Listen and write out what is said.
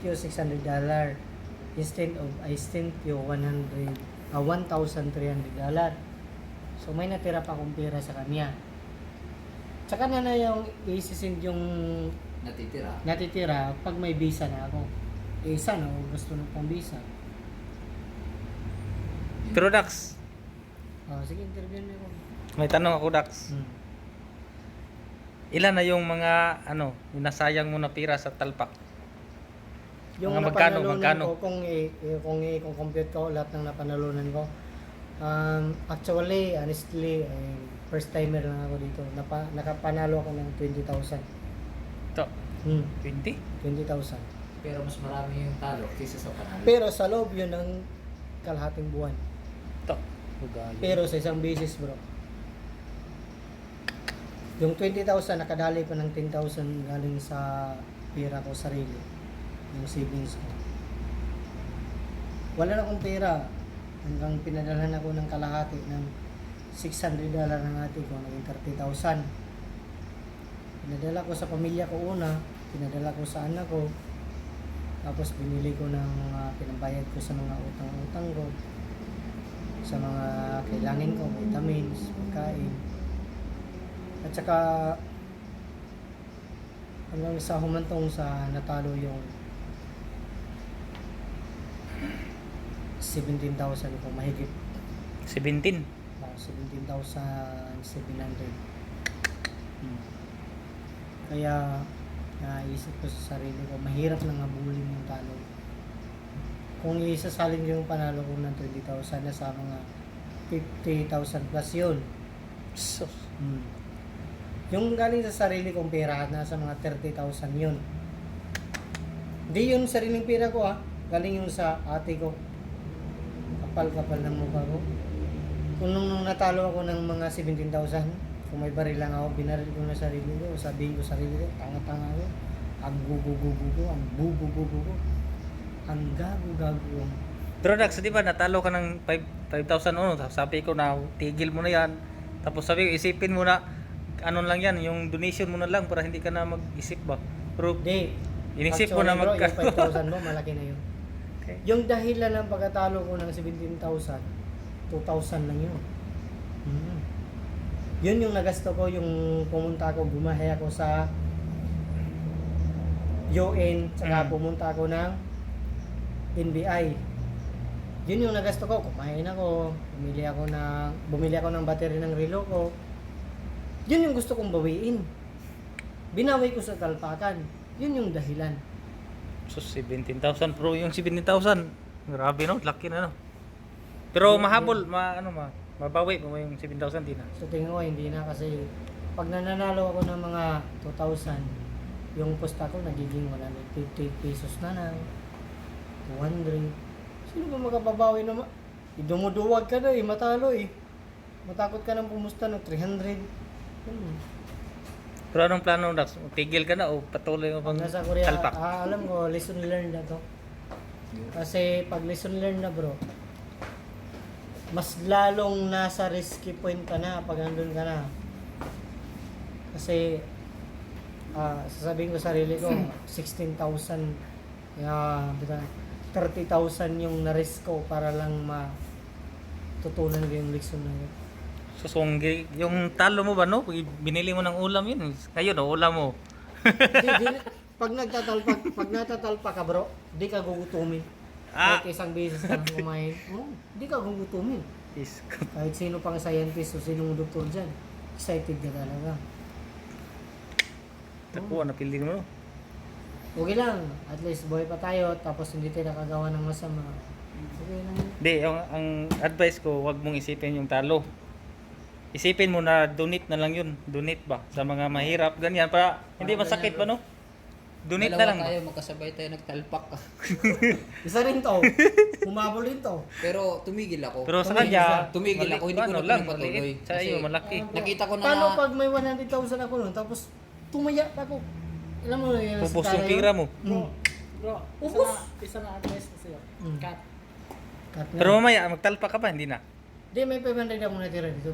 you $600 instead of I sent you $1,300. So may natira pa akong pera sa kanya. Tsaka na yung i-send yung natitira pag may visa na ako. Eh sana gusto ng pang visa. Pero Dax, Sige, interview niyo ako. may tanong ako Dax. Ilan na yung mga yung nasayang mo na pira sa talpak? Yung Mga napanalunan magkano? ko, kung i-compute ko lahat ng napanalunan ko. Actually, honestly, first timer lang ako dito. Nakapanalo ako ng 20,000. Ito, 20? 20,000. Pero mas marami yung talo kaysa sa panalo. Pero sa loob yun ng kalahating buwan. Ito. Ugali. Pero sa isang beses, bro. Yung 20,000, nakadali pa ng 10,000 galing sa pera ko sarili. Yung savings ko. Wala na akong pera. Hanggang pinadalhan ako ng kalahati ng $600 ng ate ko, naging 30,000. Pinadala ko sa pamilya ko una, pinadala ko sa anak ko, tapos binili ko ng mga pinabayad ko sa mga utang-utang ko, sa mga kailangan ko, vitamins, pagkain. At saka hanggang sa humantong sa natalo yung 17,000 ko mahigit. 17. 17,700. Kaya naisip ko sa sarili ko, mahirap nang habulin yung talo. Kung isasalin ko yung panalo ko ng 20,000 na sa mga 50,000 plus yun. So, Yung galing sa sarili kong pera, nasa mga 30,000 yun. Hindi yun sariling pera ko galing yun sa ate ko. Kapal-kapal ng mukha ko. Kung nung natalo ako ng mga 17,000, kung may baril lang ako, binaril ko na sarili ko, sabihin ko sarili ko, tanga-tanga ko, ang gugu-gugu ko, ang bubu-bubu ko, ang gago-gago ko. pero Dax, di ba natalo ka ng 5,000 sabi ko na tigil mo na yan. Tapos sabi ko, isipin mo na lang yan, yung donation mo na lang para hindi ka na mag-isip ba. Pero Hindi. inisip mo na Bro, magka... yung 5,000 mo, malaki na yun. Okay. Yung dahilan ng pagkatalo ko ng 17,000, 2,000 lang yun. Yun yung nagasto ko, yung pumunta ako, bumahay ako sa UN, saka pumunta ako ng NBI. Yun yung nagasto ko, kumain ako, bumili ako ng battery ng relo ko. Yun yung gusto kong bawiin. Binawi ko sa talpakan. Yun yung dahilan. So 17,000 pro yung 17,000. Grabe no, laki na no. Pero mahabol, mabawi mo yung 7,000 din na. So tingin ko hindi na kasi pag nananalo ako ng mga 2,000, yung posta ko nagiging 150 pesos na lang. 200. Sino ba makababawi naman? Dumuduwag ka na matalo Matakot ka nang pumusta ng 300. Pero anong plano Dax? Tigil ka na o patuloy mo pang Nasa Korea, talpak? alam ko, lesson learned na to. Kasi pag lesson learned na bro, mas lalong nasa risky point ka na pag nandun ka na. Kasi, sasabihin ko sa sarili ko, 16,000, 30,000 yung na-risk ko para lang matutunan ko yung lesson na yun. So yung talo mo ba no? Binili mo ng ulam yun. Ngayon ulam mo. Pag natatalpa ka bro, di ka gugutumin. Kahit isang beses ka lang kumain, di ka gugutumin. Kahit sino pang scientist o sinong doktor dyan, excited ka talaga. Tapo, napili mo no? Okay lang, at least buhay pa tayo, tapos hindi tayo nakagawa ng masama. Okay lang. Hindi, ang advice ko, wag mong isipin yung talo. Isipin mo na donate na lang yun. Donate ba? Sa mga mahirap, ganyan. Para hindi masakit ba no? Donate na lang ba? Tayo, magkasabay tayo nagtalpak. Isa rin to, humabol rin to. Pero tumigil ako. Pero sa kanya, Tumigil ako, hindi ko na pinapatuloy. maliit. Sa iyo, malaki. Nakita ko na Paano pag may 100,000 ako nun, tapos tumaya ako. Alam mo yun, Pupos sa yung pira mo. Bro, Ubus! isa na advice ko sa'yo. Cut. Cut na. Pero mamaya, magtalpa ka pa, hindi na. Di, may 500 ako natira dito.